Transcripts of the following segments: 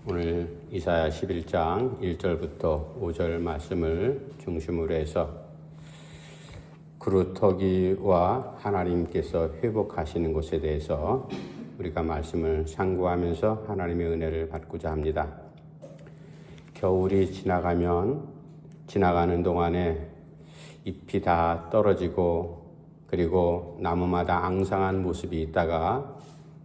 오늘 이사야 11장 1절부터 5절 말씀을 중심으로 해서 그루터기와 하나님께서 회복하시는 것에 대해서 우리가 말씀을 상고하면서 하나님의 은혜를 받고자 합니다. 겨울이 지나가는 동안에 잎이 다 떨어지고 그리고 나무마다 앙상한 모습이 있다가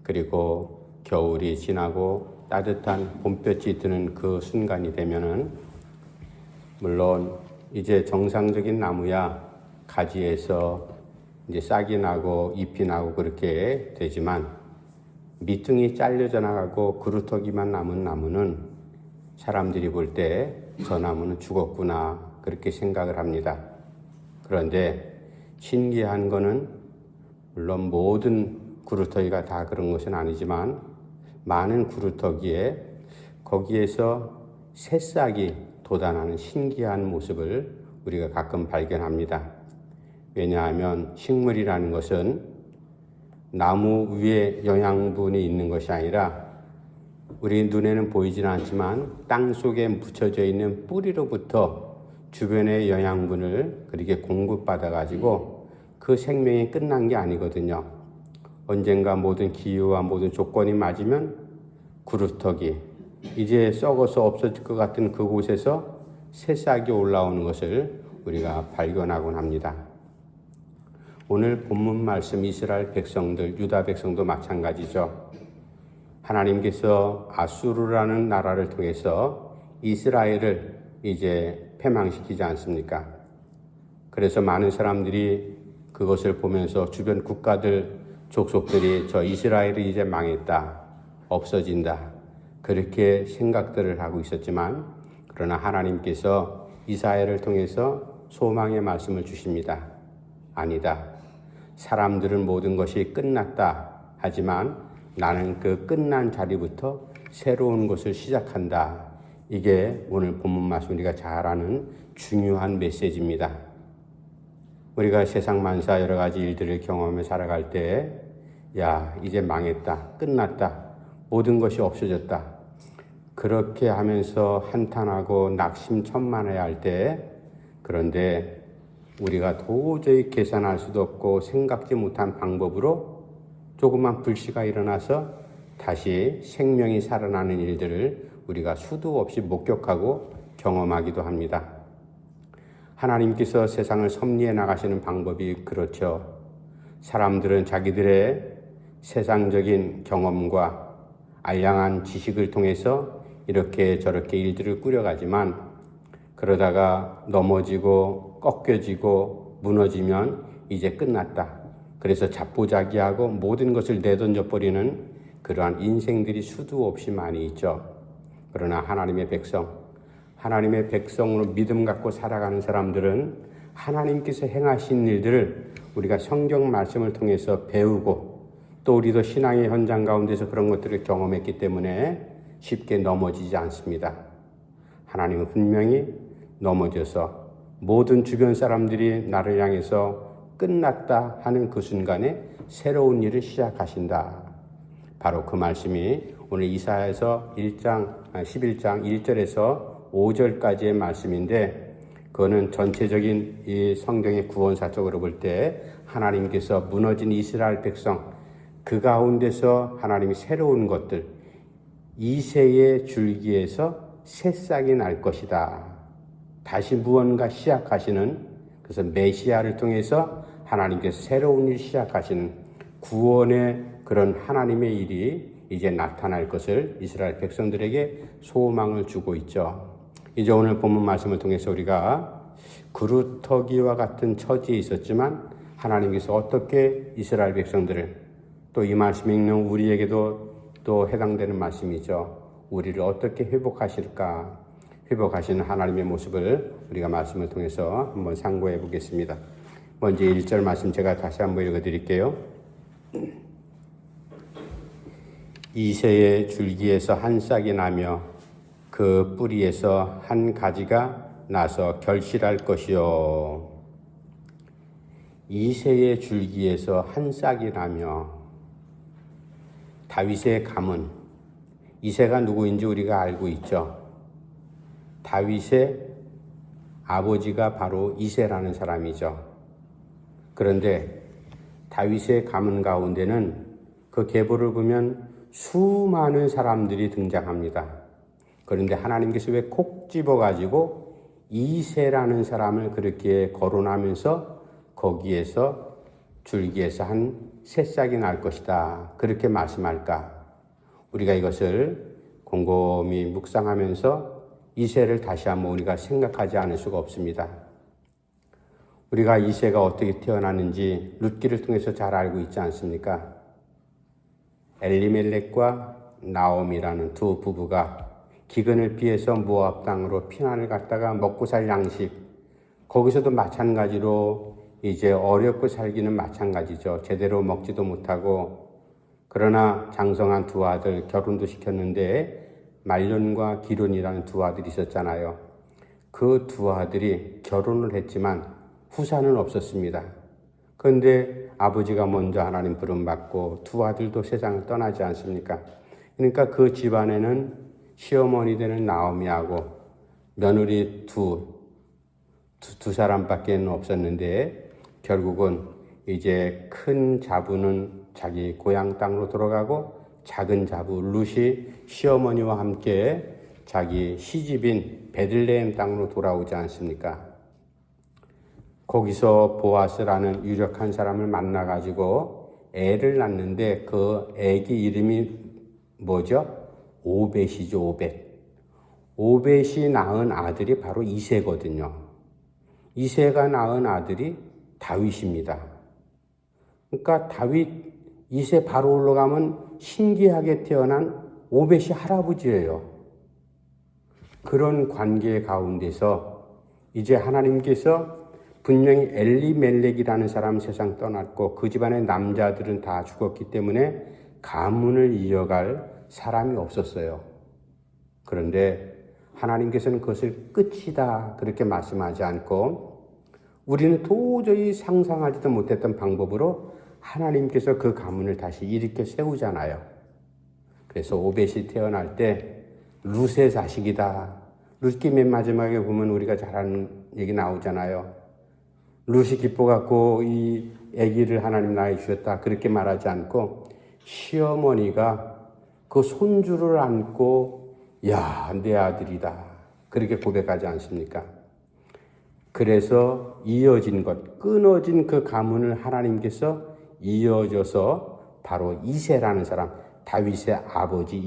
그리고 겨울이 지나고 따뜻한 봄볕이 드는 그 순간이 되면은 물론 이제 정상적인 나무야 가지에서 이제 싹이 나고 잎이 나고 그렇게 되지만 밑둥이 잘려져 나가고 그루터기만 남은 나무는 사람들이 볼 때 저 나무는 죽었구나 그렇게 생각을 합니다. 그런데 신기한 거는 물론 모든 그루터기가 다 그런 것은 아니지만 많은 그루터기에 거기에서 새싹이 돋아나는 신기한 모습을 우리가 가끔 발견합니다. 왜냐하면 식물이라는 것은 나무 위에 영양분이 있는 것이 아니라 우리 눈에는 보이지는 않지만 땅 속에 묻혀져 있는 뿌리로부터 주변의 영양분을 그렇게 공급받아 가지고 그 생명이 끝난 게 아니거든요. 언젠가 모든 기후와 모든 조건이 맞으면 그루터기 이제 썩어서 없어질 것 같은 그곳에서 새싹이 올라오는 것을 우리가 발견하곤 합니다. 오늘 본문 말씀 이스라엘 백성들, 유다 백성도 마찬가지죠. 하나님께서 아수르라는 나라를 통해서 이스라엘을 이제 패망시키지 않습니까? 그래서 많은 사람들이 그것을 보면서 주변 국가들, 족속들이 저 이스라엘이 이제 망했다, 없어진다 그렇게 생각들을 하고 있었지만 그러나 하나님께서 이사야를 통해서 소망의 말씀을 주십니다. 아니다. 사람들은 모든 것이 끝났다 하지만 나는 그 끝난 자리부터 새로운 것을 시작한다. 이게 오늘 본문 말씀 우리가 잘 아는 중요한 메시지입니다. 우리가 세상 만사 여러 가지 일들을 경험하며 살아갈 때 야, 이제 망했다, 끝났다, 모든 것이 없어졌다 그렇게 하면서 한탄하고 낙심천만해야 할 때 그런데 우리가 도저히 계산할 수도 없고 생각지 못한 방법으로 조그만 불씨가 일어나서 다시 생명이 살아나는 일들을 우리가 수도 없이 목격하고 경험하기도 합니다. 하나님께서 세상을 섭리해 나가시는 방법이 그렇죠. 사람들은 자기들의 세상적인 경험과 알량한 지식을 통해서 이렇게 저렇게 일들을 꾸려가지만 그러다가 넘어지고 꺾여지고 무너지면 이제 끝났다. 그래서 자포자기하고 모든 것을 내던져 버리는 그러한 인생들이 수도 없이 많이 있죠. 그러나 하나님의 백성으로 믿음 갖고 살아가는 사람들은 하나님께서 행하신 일들을 우리가 성경 말씀을 통해서 배우고 또 우리도 신앙의 현장 가운데서 그런 것들을 경험했기 때문에 쉽게 넘어지지 않습니다. 하나님은 분명히 넘어져서 모든 주변 사람들이 나를 향해서 끝났다 하는 그 순간에 새로운 일을 시작하신다. 바로 그 말씀이 오늘 이사야서 11장 1절에서 5절까지의 말씀인데 그거는 전체적인 이 성경의 구원사적으로 볼 때 하나님께서 무너진 이스라엘 백성 그 가운데서 하나님이 새로운 것들 이새의 줄기에서 새싹이 날 것이다. 다시 무언가 시작하시는 그래서 메시아를 통해서 하나님께서 새로운 일 시작하시는 구원의 그런 하나님의 일이 이제 나타날 것을 이스라엘 백성들에게 소망을 주고 있죠. 이제 오늘 본문 말씀을 통해서 우리가 그루터기와 같은 처지에 있었지만 하나님께서 어떻게 이스라엘 백성들을 또 이 말씀 읽는 우리에게도 또 해당되는 말씀이죠. 우리를 어떻게 회복하실까? 회복하시는 하나님의 모습을 우리가 말씀을 통해서 한번 상고해 보겠습니다. 먼저 1절 말씀 제가 다시 한번 읽어드릴게요. 이새의 줄기에서 한 싹이 나며 그 뿌리에서 한 가지가 나서 결실할 것이요. 이새의 줄기에서 한 싹이 나며 다윗의 가문 이새가 누구인지 우리가 알고 있죠. 다윗의 아버지가 바로 이새라는 사람이죠. 그런데 다윗의 가문 가운데는 그 계보를 보면 수많은 사람들이 등장합니다. 그런데 하나님께서 왜 콕 집어가지고 이새라는 사람을 그렇게 거론하면서 거기에서 줄기에서 한 새싹이 날 것이다, 그렇게 말씀할까? 우리가 이것을 곰곰이 묵상하면서 이새를 다시 한번 우리가 생각하지 않을 수가 없습니다. 우리가 이새가 어떻게 태어났는지 룻기를 통해서 잘 알고 있지 않습니까? 엘리멜렉과 나옴이라는 두 부부가 기근을 피해서 모압 땅으로 피난을 갔다가 먹고 살 양식, 거기서도 마찬가지로 이제 어렵고 살기는 마찬가지죠. 제대로 먹지도 못하고, 그러나 장성한 두 아들 결혼도 시켰는데 말론과 기론이라는 두 아들이 있었잖아요. 그 두 아들이 결혼을 했지만 후사는 없었습니다. 그런데 아버지가 먼저 하나님 부름받고 두 아들도 세상을 떠나지 않습니까? 그러니까 그 집안에는 시어머니 되는 나오미하고 며느리 두 사람밖에 없었는데, 결국은 이제 큰 자부는 자기 고향 땅으로 돌아가고 작은 자부 룻이 시어머니와 함께 자기 시집인 베들레헴 땅으로 돌아오지 않습니까? 거기서 보아스라는 유력한 사람을 만나가지고 애를 낳는데 그 애기 이름이 뭐죠? 오벳이죠, 오벳. 오벳이 낳은 아들이 바로 이새거든요. 이새가 낳은 아들이 다윗입니다. 그러니까 다윗 이새 바로 올라가면 신기하게 태어난 오벳이 할아버지예요. 그런 관계 가운데서 이제 하나님께서 분명히 엘리멜렉이라는 사람 세상 떠났고 그 집안의 남자들은 다 죽었기 때문에 가문을 이어갈 사람이 없었어요. 그런데 하나님께서는 그것을 끝이다 그렇게 말씀하지 않고 우리는 도저히 상상하지도 못했던 방법으로 하나님께서 그 가문을 다시 일으켜 세우잖아요. 그래서 오벳이 태어날 때 룻의 자식이다. 룻기 맨 마지막에 보면 우리가 잘 아는 얘기 나오잖아요. 룻이 기뻐갖고 이 아기를 하나님 나에게 주셨다 그렇게 말하지 않고 시어머니가 그 손주를 안고 야, 내 아들이다 그렇게 고백하지 않습니까? 그래서 이어진 것, 끊어진 그 가문을 하나님께서 이어져서 바로 이새라는 사람, 다윗의 아버지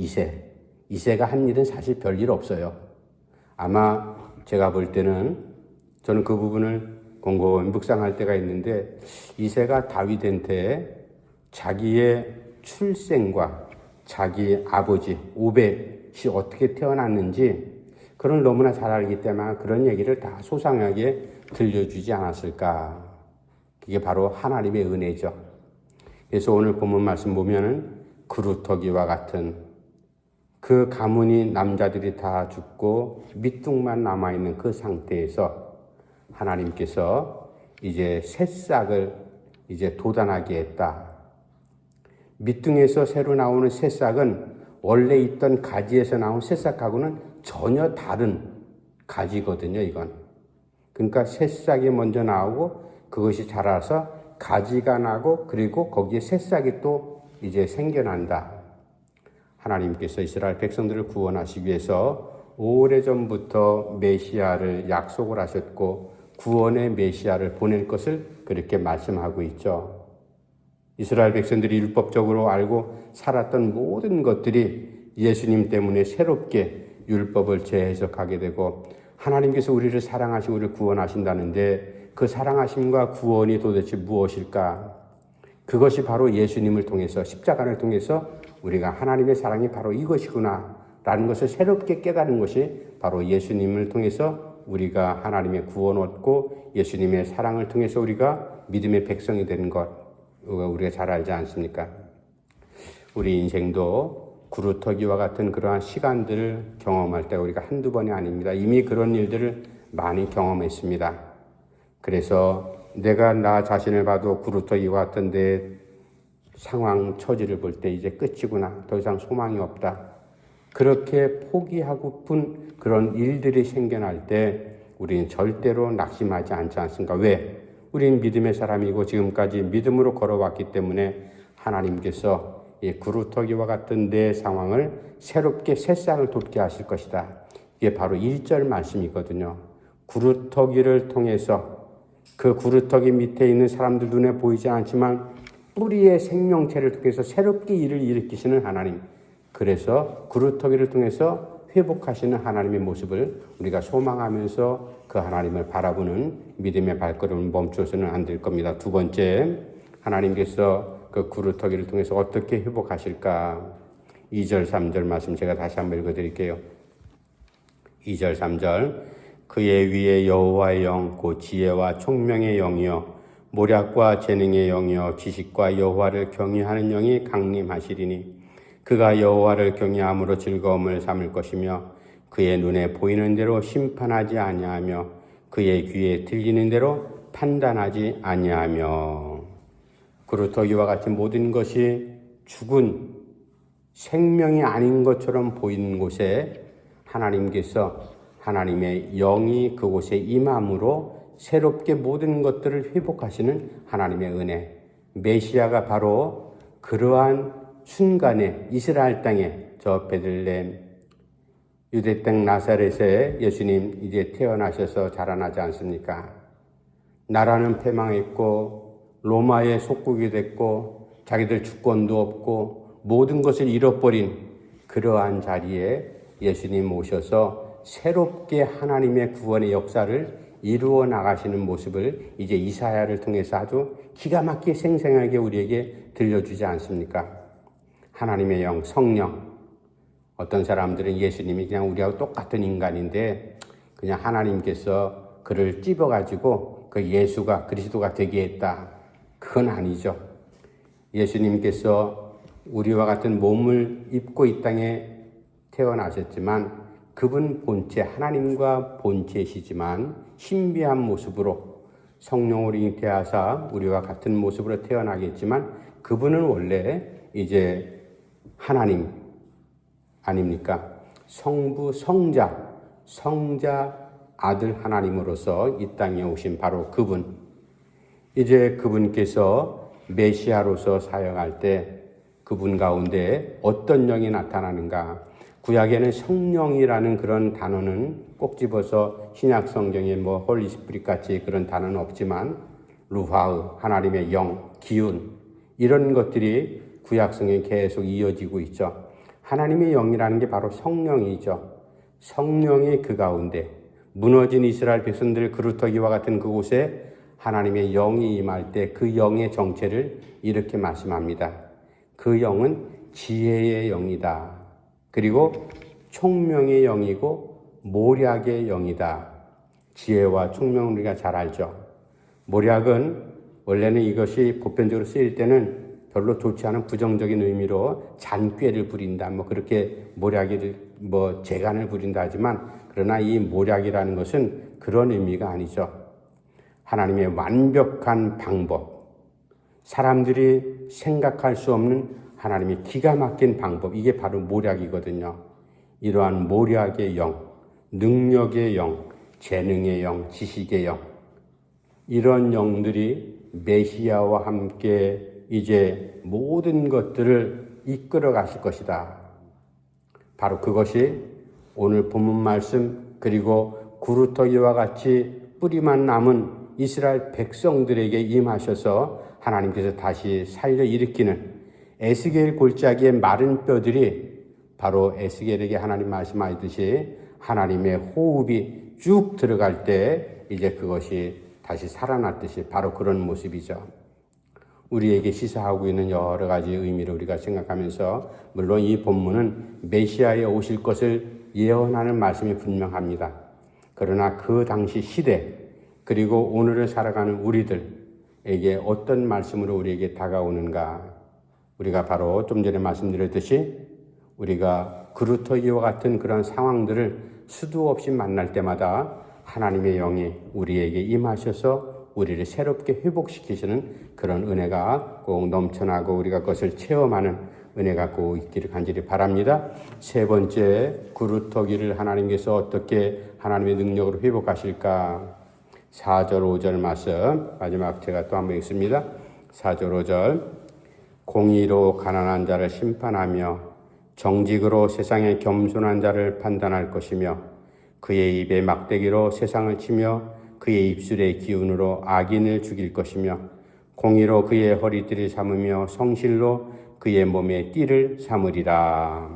이새가 한 일은 사실 별일 없어요. 아마 제가 볼 때는 저는 그 부분을 곰곰이 묵상할 때가 있는데 이새가 다윗한테 자기의 출생과 자기 아버지 오벳이 어떻게 태어났는지 그런 너무나 잘 알기 때문에 그런 얘기를 다 소상하게 들려주지 않았을까. 그게 바로 하나님의 은혜죠. 그래서 오늘 본문 말씀 보면은 그루터기와 같은 그 가문이 남자들이 다 죽고 밑둥만 남아있는 그 상태에서 하나님께서 이제 새싹을 이제 돋아나게 했다. 밑둥에서 새로 나오는 새싹은 원래 있던 가지에서 나온 새싹하고는 전혀 다른 가지거든요, 이건. 그러니까 새싹이 먼저 나오고 그것이 자라서 가지가 나고 그리고 거기에 새싹이 또 이제 생겨난다. 하나님께서 이스라엘 백성들을 구원하시기 위해서 오래전부터 메시아를 약속을 하셨고 구원의 메시아를 보낼 것을 그렇게 말씀하고 있죠. 이스라엘 백성들이 율법적으로 알고 살았던 모든 것들이 예수님 때문에 새롭게 율법을 재해석하게 되고 하나님께서 우리를 사랑하시고 우리를 구원하신다는데 그 사랑하심과 구원이 도대체 무엇일까? 그것이 바로 예수님을 통해서 십자가를 통해서 우리가 하나님의 사랑이 바로 이것이구나 라는 것을 새롭게 깨달은 것이 바로 예수님을 통해서 우리가 하나님의 구원을 얻고 예수님의 사랑을 통해서 우리가 믿음의 백성이 되는 것 우리가 잘 알지 않습니까? 우리 인생도 구루터기와 같은 그러한 시간들을 경험할 때가 우리가 한두 번이 아닙니다. 이미 그런 일들을 많이 경험했습니다. 그래서 내가 나 자신을 봐도 구루터기와 같은 내 상황 처지를 볼 때 이제 끝이구나. 더 이상 소망이 없다. 그렇게 포기하고픈 그런 일들이 생겨날 때 우리는 절대로 낙심하지 않지 않습니까? 왜? 우리는 믿음의 사람이고 지금까지 믿음으로 걸어왔기 때문에 하나님께서 이 구루터기와 같은 내 상황을 새롭게 새싹을 돋게 하실 것이다. 이게 바로 1절 말씀이거든요. 구루터기를 통해서 그 구루터기 밑에 있는 사람들 눈에 보이지 않지만 뿌리의 생명체를 통해서 새롭게 일을 일으키시는 하나님. 그래서 구루터기를 통해서 회복하시는 하나님의 모습을 우리가 소망하면서 그 하나님을 바라보는 믿음의 발걸음을 멈춰서는 안 될 겁니다. 두 번째, 하나님께서 그 구루터기를 통해서 어떻게 회복하실까? 2절, 3절 말씀 제가 다시 한번 읽어드릴게요. 2절, 3절 그의 위에 여호와의 영, 곧 지혜와 총명의 영이요 모략과 재능의 영이요 지식과 여호와를 경외하는 영이 강림하시리니 그가 여호와를 경외함으로 즐거움을 삼을 것이며 그의 눈에 보이는 대로 심판하지 아니하며 그의 귀에 들리는 대로 판단하지 아니하며. 구루터기와 같은 모든 것이 죽은 생명이 아닌 것처럼 보이는 곳에 하나님께서 하나님의 영이 그곳에 임함으로 새롭게 모든 것들을 회복하시는 하나님의 은혜. 메시아가 바로 그러한 순간에 이스라엘 땅에 저 베들레헴 유대 땅 나사렛에 예수님 이제 태어나셔서 자라나지 않습니까? 나라는 패망했고 로마의 속국이 됐고 자기들 주권도 없고 모든 것을 잃어버린 그러한 자리에 예수님 오셔서 새롭게 하나님의 구원의 역사를 이루어 나가시는 모습을 이제 이사야를 통해서 아주 기가 막히게 생생하게 우리에게 들려주지 않습니까? 하나님의 영, 성령. 어떤 사람들은 예수님이 그냥 우리하고 똑같은 인간인데 그냥 하나님께서 그를 찝어가지고 그 예수가 그리스도가 되게 했다. 그건 아니죠. 예수님께서 우리와 같은 몸을 입고 이 땅에 태어나셨지만 그분 본체, 하나님과 본체시지만 신비한 모습으로 성령으로 잉태하사 우리와 같은 모습으로 태어나겠지만 그분은 원래 이제 하나님 아닙니까? 성부, 성자, 아들 하나님으로서 이 땅에 오신 바로 그분. 이제 그분께서 메시아로서 사역할 때 그분 가운데 어떤 영이 나타나는가? 구약에는 성령이라는 그런 단어는 꼭 집어서 신약 성경에 뭐 홀리 스피릿 같이 그런 단어는 없지만 루하흐, 하나님의 영, 기운 이런 것들이 구약 성경에 계속 이어지고 있죠. 하나님의 영이라는 게 바로 성령이죠. 성령이 그 가운데 무너진 이스라엘 백성들 그루터기와 같은 그곳에 하나님의 영이 임할 때 그 영의 정체를 이렇게 말씀합니다. 그 영은 지혜의 영이다. 그리고 총명의 영이고 모략의 영이다. 지혜와 총명은 우리가 잘 알죠. 모략은 원래는 이것이 보편적으로 쓰일 때는 별로 좋지 않은 부정적인 의미로 잔꾀를 부린다. 뭐 그렇게 모략을 재간을 부린다 하지만 그러나 이 모략이라는 것은 그런 의미가 아니죠. 하나님의 완벽한 방법, 사람들이 생각할 수 없는 하나님의 기가 막힌 방법, 이게 바로 모략이거든요. 이러한 모략의 영, 능력의 영, 재능의 영, 지식의 영, 이런 영들이 메시아와 함께 이제 모든 것들을 이끌어 가실 것이다. 바로 그것이 오늘 본문 말씀 그리고 구루터기와 같이 뿌리만 남은 이스라엘 백성들에게 임하셔서 하나님께서 다시 살려 일으키는 에스겔 골짜기의 마른 뼈들이 바로 에스겔에게 하나님 말씀하셨듯이 하나님의 호흡이 쭉 들어갈 때 이제 그것이 다시 살아났듯이 바로 그런 모습이죠. 우리에게 시사하고 있는 여러 가지 의미를 우리가 생각하면서 물론 이 본문은 메시아에 오실 것을 예언하는 말씀이 분명합니다. 그러나 그 당시 시대 그리고 오늘을 살아가는 우리들에게 어떤 말씀으로 우리에게 다가오는가? 우리가 바로 좀 전에 말씀드렸듯이 우리가 그루터기와 같은 그런 상황들을 수도 없이 만날 때마다 하나님의 영이 우리에게 임하셔서 우리를 새롭게 회복시키시는 그런 은혜가 꼭 넘쳐나고 우리가 그것을 체험하는 은혜 갖고 있기를 간절히 바랍니다. 세 번째, 구루터기를 하나님께서 어떻게 하나님의 능력으로 회복하실까? 4절 5절 말씀 마지막 제가 또 한번 읽습니다. 4절 5절 공의로 가난한 자를 심판하며 정직으로 세상의 겸손한 자를 판단할 것이며 그의 입에 막대기로 세상을 치며 그의 입술의 기운으로 악인을 죽일 것이며 공의로 그의 허리띠를 삼으며 성실로 그의 몸에 띠를 삼으리라.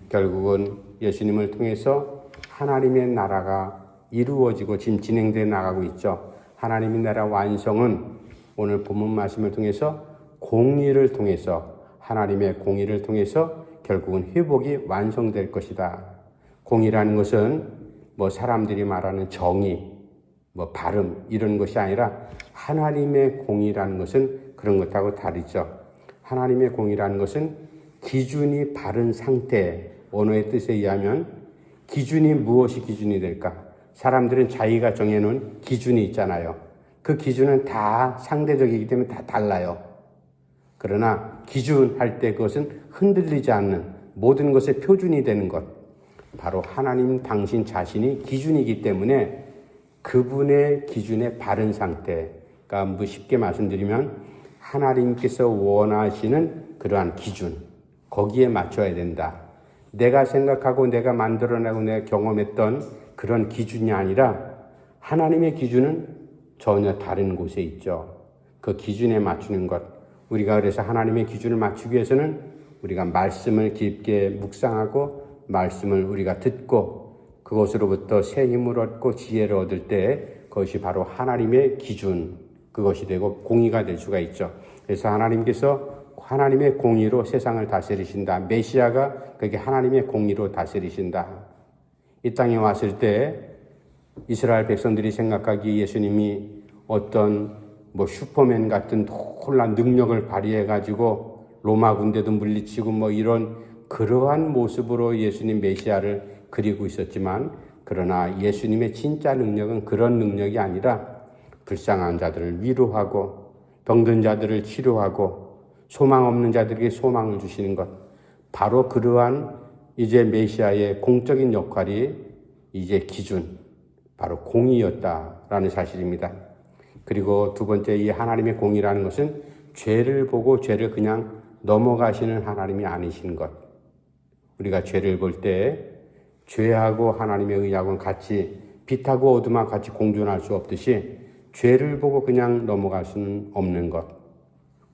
결국은 예수님을 통해서 하나님의 나라가 이루어지고 지금 진행되어 나가고 있죠. 하나님의 나라 완성은 오늘 본문 말씀을 통해서 공의를 통해서 하나님의 공의를 통해서 결국은 회복이 완성될 것이다. 공의라는 것은 뭐 사람들이 말하는 정의, 뭐 바름 이런 것이 아니라 하나님의 공의라는 것은 그런 것하고 다르죠. 하나님의 공의라는 것은 기준이 바른 상태, 언어의 뜻에 의하면 기준이 무엇이 기준이 될까? 사람들은 자기가 정해놓은 기준이 있잖아요. 그 기준은 다 상대적이기 때문에 다 달라요. 그러나 기준할 때 그것은 흔들리지 않는 모든 것의 표준이 되는 것, 바로 하나님 당신 자신이 기준이기 때문에 그분의 기준의 바른 상태, 그러니까 쉽게 말씀드리면 하나님께서 원하시는 그러한 기준, 거기에 맞춰야 된다. 내가 생각하고 내가 만들어내고 내가 경험했던 그런 기준이 아니라 하나님의 기준은 전혀 다른 곳에 있죠. 그 기준에 맞추는 것. 우리가 그래서 하나님의 기준을 맞추기 위해서는 우리가 말씀을 깊게 묵상하고 말씀을 우리가 듣고 그것으로부터 새 힘을 얻고 지혜를 얻을 때 그것이 바로 하나님의 기준, 그것이 되고 공의가 될 수가 있죠. 그래서 하나님께서 하나님의 공의로 세상을 다스리신다. 메시아가 그게 하나님의 공의로 다스리신다. 이 땅에 왔을 때 이스라엘 백성들이 생각하기에 예수님이 어떤 슈퍼맨 같은 놀라운 능력을 발휘해가지고 로마 군대도 물리치고 이런 그러한 모습으로 예수님 메시아를 그리고 있었지만, 그러나 예수님의 진짜 능력은 그런 능력이 아니라 불쌍한 자들을 위로하고 병든 자들을 치료하고 소망 없는 자들에게 소망을 주시는 것, 바로 그러한 이제 메시아의 공적인 역할이 이제 기준, 바로 공의였다라는 사실입니다. 그리고 두 번째, 이 하나님의 공의라는 것은 죄를 보고 죄를 그냥 넘어가시는 하나님이 아니신 것. 우리가 죄를 볼 때 죄하고 하나님의 의하고는 같이 빛하고 어둠하고 같이 공존할 수 없듯이 죄를 보고 그냥 넘어갈 수는 없는 것.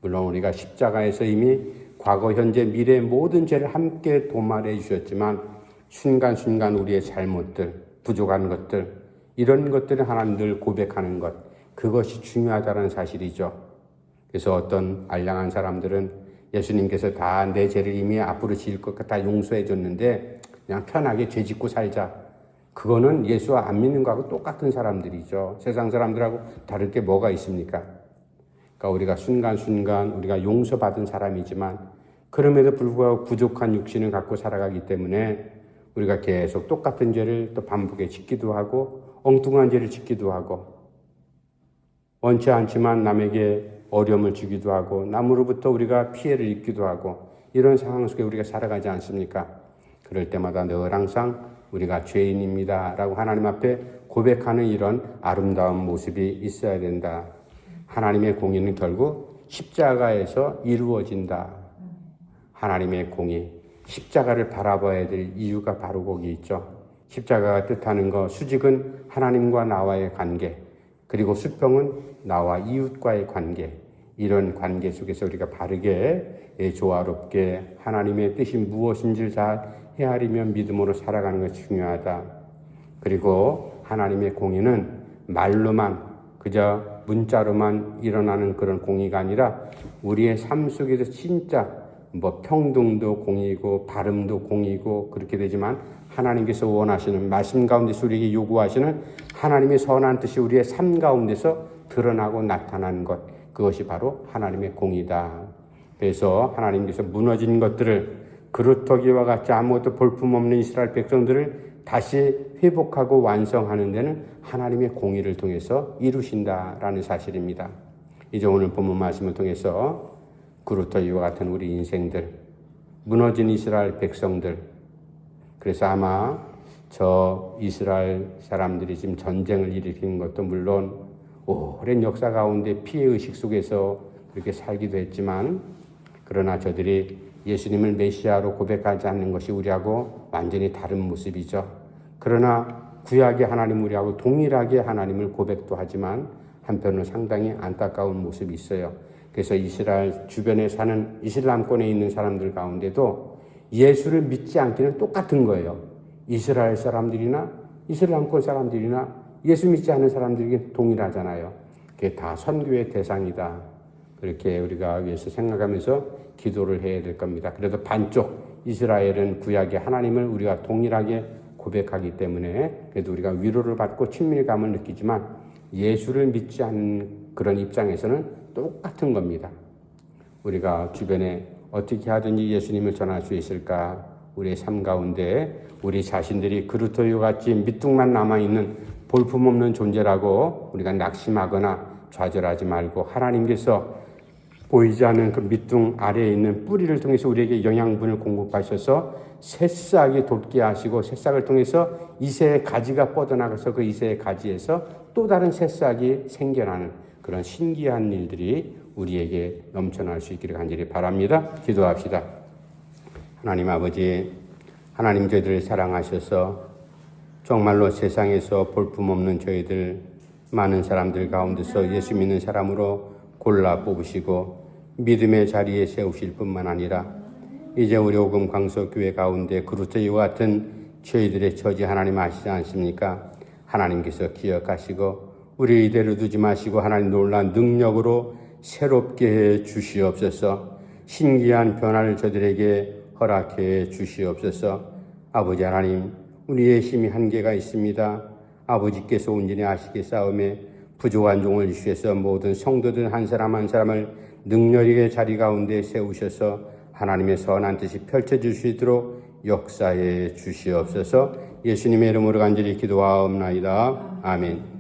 물론 우리가 십자가에서 이미 과거, 현재, 미래의 모든 죄를 함께 도말해 주셨지만 순간순간 우리의 잘못들, 부족한 것들, 이런 것들을 하나님 늘 고백하는 것, 그것이 중요하다는 사실이죠. 그래서 어떤 알량한 사람들은 예수님께서 다 내 죄를 이미 앞으로 지을 것 다 용서해 줬는데 그냥 편하게 죄 짓고 살자. 그거는 예수와 안 믿는 거하고 똑같은 사람들이죠. 세상 사람들하고 다를 게 뭐가 있습니까? 그러니까 우리가 순간순간 우리가 용서받은 사람이지만 그럼에도 불구하고 부족한 육신을 갖고 살아가기 때문에 우리가 계속 똑같은 죄를 또 반복해 짓기도 하고 엉뚱한 죄를 짓기도 하고 원치 않지만 남에게 어려움을 주기도 하고 남으로부터 우리가 피해를 입기도 하고 이런 상황 속에 우리가 살아가지 않습니까? 그럴 때마다 늘 항상 우리가 죄인입니다 라고 하나님 앞에 고백하는 이런 아름다운 모습이 있어야 된다. 하나님의 공의는 결국 십자가에서 이루어진다. 하나님의 공의, 십자가를 바라봐야 될 이유가 바로 거기 있죠. 십자가가 뜻하는 것, 수직은 하나님과 나와의 관계, 그리고 수평은 나와 이웃과의 관계, 이런 관계 속에서 우리가 바르게 조화롭게 하나님의 뜻이 무엇인지를 잘 헤아리며 믿음으로 살아가는 것이 중요하다. 그리고 하나님의 공의는 말로만, 그저 문자로만 일어나는 그런 공의가 아니라 우리의 삶 속에서 진짜 평등도 공의고 발음도 공의고 그렇게 되지만 하나님께서 원하시는 말씀 가운데서 우리에게 요구하시는 하나님의 선한 뜻이 우리의 삶 가운데서 드러나고 나타나는 것, 그것이 바로 하나님의 공의다. 그래서 하나님께서 무너진 것들을 그루터기와 같이 아무것도 볼품없는 이스라엘 백성들을 다시 회복하고 완성하는 데는 하나님의 공의를 통해서 이루신다라는 사실입니다. 이제 오늘 본문 말씀을 통해서 그루터기와 같은 우리 인생들, 무너진 이스라엘 백성들, 그래서 아마 저 이스라엘 사람들이 지금 전쟁을 일으키는 것도 물론 오랜 역사 가운데 피해의식 속에서 그렇게 살기도 했지만, 그러나 저들이 예수님을 메시아로 고백하지 않는 것이 우리하고 완전히 다른 모습이죠. 그러나 구약의 하나님 우리하고 동일하게 하나님을 고백도 하지만 한편으로 상당히 안타까운 모습이 있어요. 그래서 이스라엘 주변에 사는 이슬람권에 있는 사람들 가운데도 예수를 믿지 않기는 똑같은 거예요. 이스라엘 사람들이나 이슬람권 사람들이나 예수 믿지 않는 사람들이 동일하잖아요. 그게 다 선교의 대상이다. 그렇게 우리가 위해서 생각하면서 기도를 해야 될 겁니다. 그래도 반쪽 이스라엘은 구약의 하나님을 우리가 동일하게 고백하기 때문에 그래도 우리가 위로를 받고 친밀감을 느끼지만 예수를 믿지 않는 그런 입장에서는 똑같은 겁니다. 우리가 주변에 어떻게 하든지 예수님을 전할 수 있을까? 우리의 삶 가운데 우리 자신들이 그루터기와 같이 밑둥만 남아있는 볼품없는 존재라고 우리가 낙심하거나 좌절하지 말고 하나님께서 보이지 않는 그 밑둥 아래에 있는 뿌리를 통해서 우리에게 영양분을 공급하셔서 새싹이 돋게 하시고 새싹을 통해서 이새의 가지가 뻗어나가서 그 이새의 가지에서 또 다른 새싹이 생겨나는 그런 신기한 일들이 우리에게 넘쳐날 수 있기를 간절히 바랍니다. 기도합시다. 하나님 아버지, 하나님 저희들을 사랑하셔서 정말로 세상에서 볼품없는 저희들 많은 사람들 가운데서 예수 믿는 사람으로 골라 뽑으시고 믿음의 자리에 세우실 뿐만 아니라 이제 우리 오금 광석교회 가운데 그루터기와 같은 저희들의 처지 하나님 아시지 않습니까? 하나님께서 기억하시고 우리 이대로 두지 마시고 하나님 놀라운 능력으로 새롭게 해 주시옵소서. 신기한 변화를 저들에게 허락해 주시옵소서. 아버지 하나님, 우리의 힘이 한계가 있습니다. 아버지께서 온전히 아시겠사오매 부족한 종을 주셔서 모든 성도들 한 사람 한 사람을 능력의 자리 가운데 세우셔서 하나님의 선한 뜻이 펼쳐질 수 있도록 역사해 주시옵소서. 예수님의 이름으로 간절히 기도하옵나이다. 아멘.